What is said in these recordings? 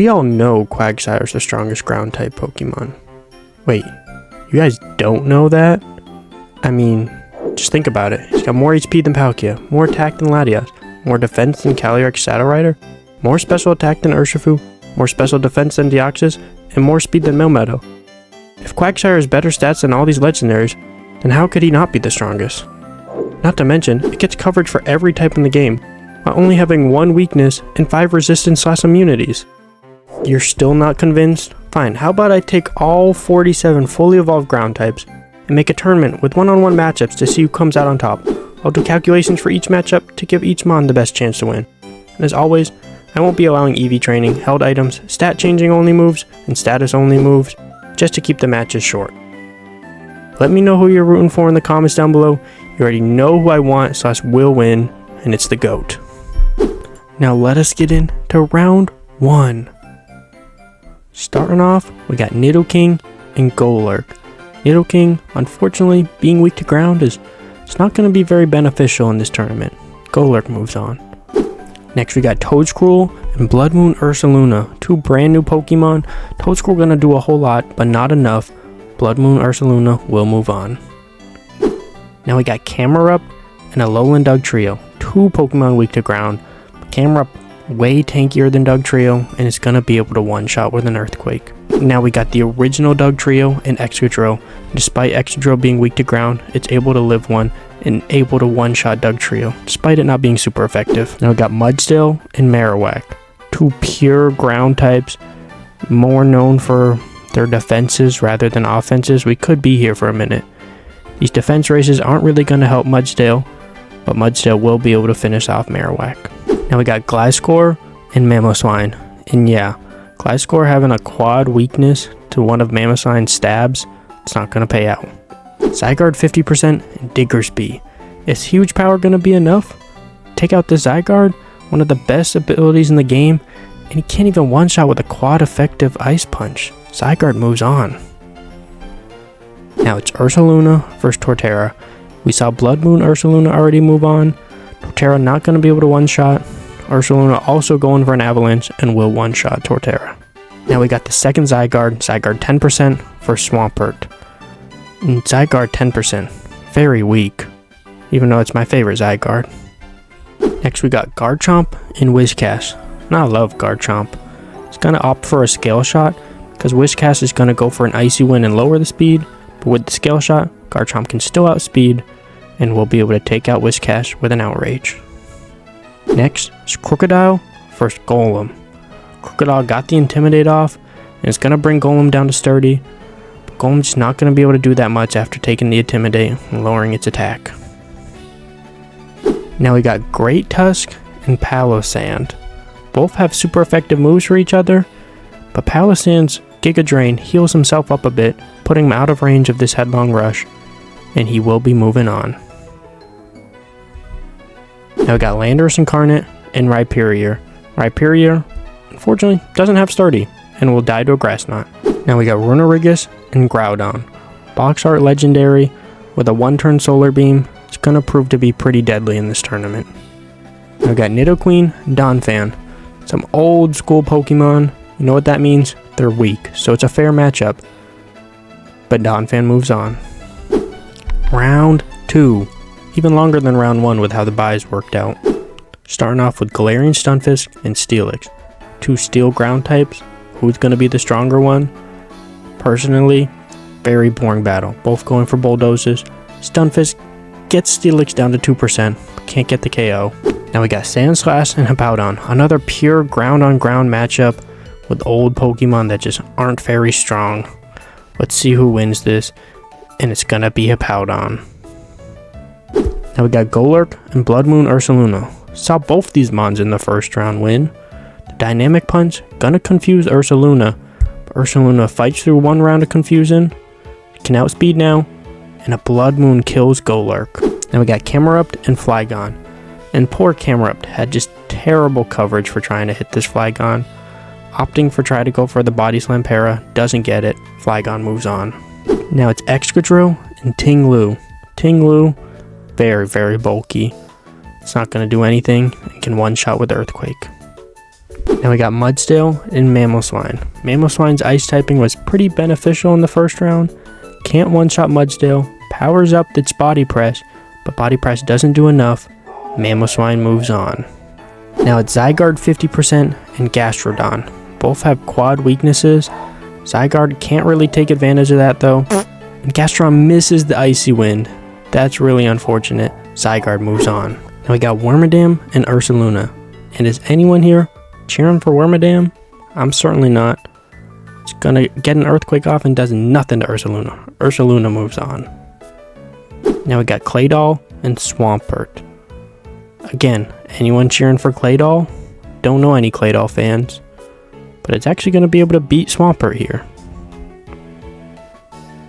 We all know Quagsire is the strongest ground type Pokemon. Wait, you guys don't know that? I mean, just think about it. He's got more HP than Palkia, more attack than Latias, more defense than Calyrex Shadow Rider, more special attack than Urshifu, more special defense than Deoxys, and more speed than Melmetal. If Quagsire has better stats than all these legendaries, then how could he not be the strongest? Not to mention, it gets coverage for every type in the game, while only having 1 weakness and 5 resistance/immunities. You're still not convinced? Fine, how about I take all 47 fully evolved ground types and make a tournament with one-on-one matchups to see who comes out on top. I'll do calculations for each matchup to give each mon the best chance to win. And as always, I won't be allowing EV training, held items, stat changing only moves, and status only moves, just to keep the matches short. Let me know who you're rooting for in the comments down below. You already know who I want / will win, and it's the GOAT. Now let us get into round 1. Starting off, we got Nidoking and Golurk. Nidoking, unfortunately, being weak to ground it's not going to be very beneficial in this tournament. Golurk moves on. Next we got Toedscruel and Blood Moon Ursaluna, 2 brand new Pokemon. Toedscruel gonna do a whole lot, but not enough. Blood Moon Ursaluna will move on. Now we got Camerupt and Alolan Dugtrio, 2 Pokemon weak to ground. Camerupt way tankier than Dugtrio, and it's gonna be able to one-shot with an Earthquake. Now we got the original Dugtrio and Excadrill. Despite Excadrill being weak to ground, it's able to live one and able to one-shot Dugtrio, despite it not being super effective. Now we got Mudsdale and Marowak, 2 pure ground types, more known for their defenses rather than offenses. We could be here for a minute. These defense races aren't really going to help Mudsdale, but Mudsdale will be able to finish off Marowak. Now we got Gliscor and Mamoswine, and yeah, Gliscor having a quad weakness to one of Mamoswine's stabs, it's not going to pay out. Zygarde 50% and Diggersby. Is huge power going to be enough? Take out the Zygarde, one of the best abilities in the game, and he can't even one-shot with a quad effective Ice Punch. Zygarde moves on. Now it's Ursaluna versus Torterra. We saw Blood Moon Ursaluna already move on. Torterra not going to be able to one-shot. Ursaluna also going for an Avalanche and will one-shot Torterra. Now we got the second Zygarde 10% for Swampert. And Zygarde 10%, very weak, even though it's my favorite Zygarde. Next we got Garchomp and Whiscash. Now I love Garchomp. It's going to opt for a Scale Shot because Whiscash is going to go for an Icy Wind and lower the speed, but with the Scale Shot, Garchomp can still outspeed and will be able to take out Whiscash with an Outrage. Next is Crocodile versus Golem. Crocodile got the Intimidate off and it's going to bring Golem down to Sturdy. Golem's not going to be able to do that much after taking the Intimidate and lowering its attack. Now we got Great Tusk and Palossand. Both have super effective moves for each other, but Palossand's Giga Drain heals himself up a bit, putting him out of range of this Headlong Rush, and he will be moving on. Now we got Landorus Incarnate and Rhyperior. Rhyperior, unfortunately, doesn't have Sturdy and will die to a Grass Knot. Now we got Runerigus and Groudon. Box Art Legendary with a 1-turn Solar Beam. It's going to prove to be pretty deadly in this tournament. Now we got Nidoqueen and Donphan. Some old school Pokemon. You know what that means? They're weak, so it's a fair matchup. But Donphan moves on. Round 2. Even longer than round 1 with how the buys worked out. Starting off with Galarian Stunfisk and Steelix. 2 steel ground types. Who's going to be the stronger one? Personally, very boring battle. Both going for Bulldozes. Stunfisk gets Steelix down to 2%, but can't get the KO. Now we got Sandslash and Hippowdon. Another pure ground-on-ground matchup with old Pokemon that just aren't very strong. Let's see who wins this, and it's going to be Hippowdon. Now we got Golurk and Blood Moon Ursaluna. Saw both these mons in the first round win. The Dynamic Punch gonna confuse Ursaluna, but Ursaluna fights through 1 round of confusion, can outspeed now, and a Blood Moon kills Golurk. Now we got Camerupt and Flygon, and poor Camerupt had just terrible coverage for trying to hit this Flygon, opting for try to go for the Body Slam Para, doesn't get it, Flygon moves on. Now it's Excadrill and Ting-Lu. Ting-Lu, very, very bulky. It's not going to do anything and can one-shot with Earthquake. Now we got Mudsdale and Mamoswine. Mamoswine's ice typing was pretty beneficial in the first round. Can't one-shot Mudsdale, powers up its body press, but body press doesn't do enough. Mamoswine moves on. Now it's Zygarde 50% and Gastrodon. Both have quad weaknesses. Zygarde can't really take advantage of that though. And Gastrodon misses the Icy Wind. That's really unfortunate. Zygarde moves on. Now we got Wormadam and Ursaluna. And is anyone here cheering for Wormadam? I'm certainly not. It's gonna get an Earthquake off and does nothing to Ursaluna. Ursaluna moves on. Now we got Claydol and Swampert. Again, anyone cheering for Claydol? Don't know any Claydol fans. But it's actually going to be able to beat Swampert here.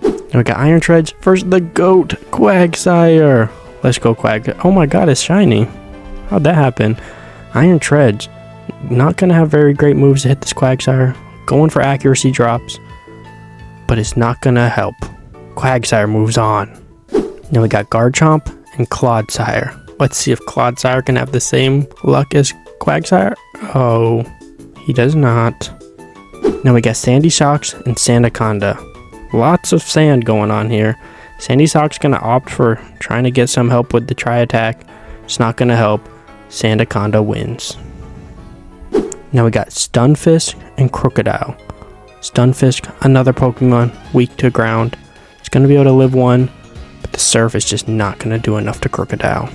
Now we got Iron Treads versus the GOAT, Quagsire. Let's go, Quag. Oh my god, it's shiny. How'd that happen? Iron Treads. Not going to have very great moves to hit this Quagsire. Going for accuracy drops. But it's not going to help. Quagsire moves on. Now we got Garchomp and Clodsire. Let's see if Clodsire can have the same luck as Quagsire. Oh, he does not. Now we got Sandy Shocks and Sandaconda. Lots of sand going on here. Sandy Shocks gonna opt for trying to get some help with the Tri-Attack. It's not gonna help. Sandaconda wins. Now we got Stunfisk and Crocodile. Stunfisk, another Pokemon weak to ground. It's gonna be able to live one, but the Surf is just not gonna do enough to Crocodile.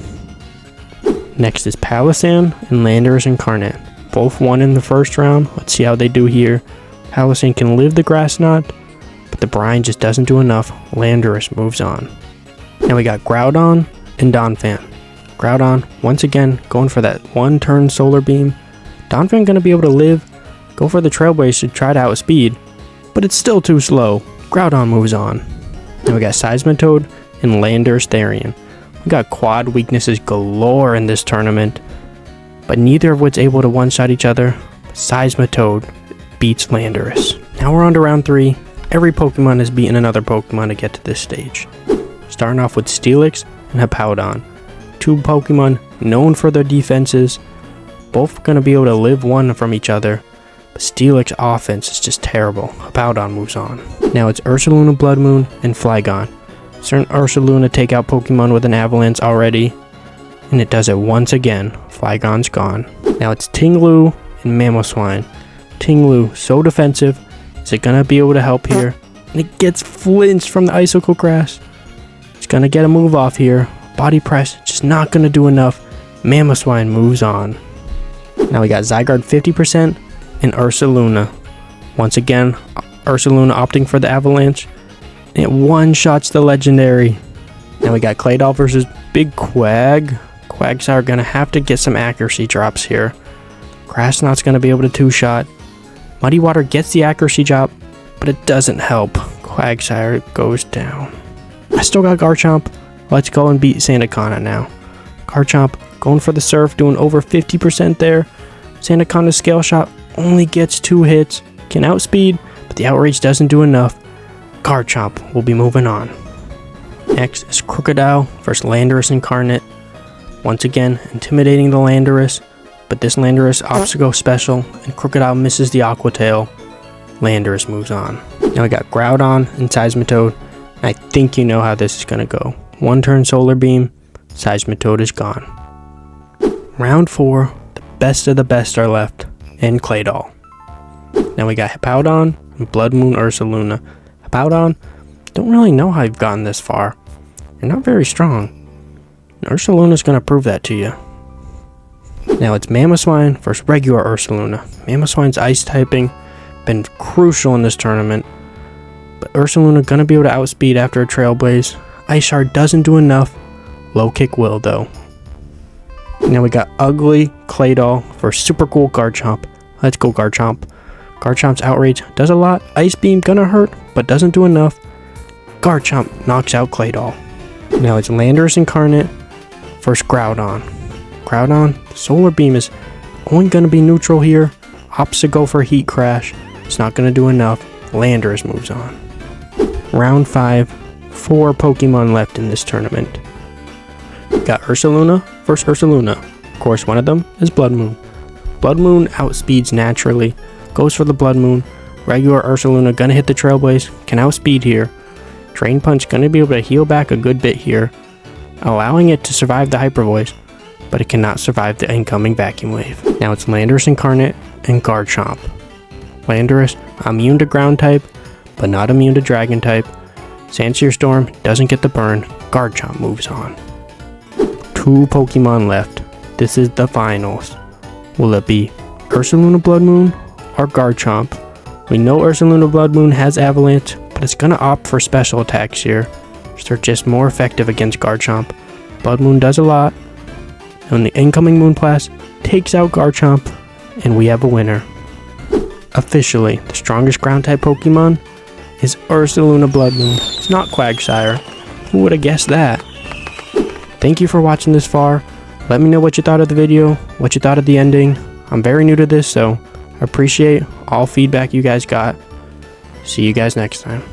Next is Palossand and Landorus Incarnate. Both won in the first round. Let's see how they do here. Palossand can live the Grass Knot, but the Brine just doesn't do enough. Landorus moves on. Now we got Groudon and Donphan. Groudon, once again, going for that one-turn Solar Beam. Donphan gonna be able to live, go for the Trailblaze to try to outspeed, but it's still too slow. Groudon moves on. Now we got Seismitoad and Landorus Therian. We got quad weaknesses galore in this tournament, but neither of which able to one-shot each other. Seismitoad beats Landorus. Now we're on to round 3. Every Pokemon has beaten another Pokemon to get to this stage. Starting off with Steelix and Hippowdon. Two Pokemon known for their defenses. Both going to be able to live one from each other. But Steelix offense is just terrible. Hippowdon moves on. Now it's Ursaluna Blood Moon and Flygon. Certain Ursaluna take out Pokemon with an Avalanche already, and it does it once again. Flygon's gone. Now it's Tinglu and Mamoswine. Tinglu, so defensive. Is it gonna be able to help here? And it gets flinched from the Icicle Grass. It's gonna get a move off here. Body press, just not gonna do enough. Mamoswine moves on. Now we got Zygarde 50% and Ursaluna. Once again, Ursaluna opting for the Avalanche. And it one-shots the Legendary. Now we got Claydol versus Big Quag. Quagsire gonna have to get some accuracy drops here. Grass Knot's gonna be able to two-shot. Muddy Water gets the accuracy drop, but it doesn't help. Quagsire goes down. I still got Garchomp. Let's go and beat Sandaconda now. Garchomp going for the Surf, doing over 50% there. Sandaconda's Scale Shot only gets 2 hits. Can outspeed, but the Outrage doesn't do enough. Garchomp will be moving on. Next is Crocodile versus Landorus Incarnate. Once again, intimidating the Landorus, but this Landorus opts to go special, and Crocodile misses the Aqua Tail. Landorus moves on. Now we got Groudon and Seismitoad. I think you know how this is going to go. One turn Solar Beam, Seismitoad is gone. Round 4, the best of the best are left, and Claydol. Now we got Hippowdon and Blood Moon Ursaluna. Hippowdon, don't really know how you've gotten this far. You're not very strong. And Ursaluna's going to prove that to you. Now it's Mamoswine versus regular Ursaluna. Mamoswine's ice typing been crucial in this tournament, but Ursaluna going to be able to outspeed after a Trailblaze. Ice Shard doesn't do enough. Low Kick will though. Now we got Ugly Claydol versus super cool Garchomp. Let's go Garchomp. Garchomp's Outrage does a lot. Ice Beam gonna hurt, but doesn't do enough. Garchomp knocks out Claydol. Now it's Landorus Incarnate versus Groudon. Groudon, Solar Beam is only gonna be neutral here. Opts to go for Heat Crash. It's not gonna do enough. Landorus moves on. Round 5, 4 Pokemon left in this tournament. We got Ursaluna versus Ursaluna. Of course, one of them is Blood Moon. Blood Moon outspeeds naturally. Goes for the Blood Moon. Regular Ursaluna gonna hit the Trailblaze. Can outspeed here. Drain Punch gonna be able to heal back a good bit here, allowing it to survive the Hyper Voice, but it cannot survive the incoming Vacuum Wave. Now it's Landorus Incarnate and Garchomp. Landorus, immune to Ground type, but not immune to Dragon type. Sandsear Storm doesn't get the burn. Garchomp moves on. 2 Pokemon left. This is the finals. Will it be Ursaluna Blood Moon or Garchomp? We know Ursaluna Blood Moon has Avalanche, but it's gonna opt for special attacks here, so they're just more effective against Garchomp. Blood Moon does a lot, and the incoming Moonblast takes out Garchomp, and we have a winner. Officially, the strongest ground type Pokemon is Ursaluna Blood Moon. It's not Quagsire. Who would have guessed that? Thank you for watching this far. Let me know what you thought of the video, what you thought of the ending. I'm very new to this, so I appreciate all feedback you guys got. See you guys next time.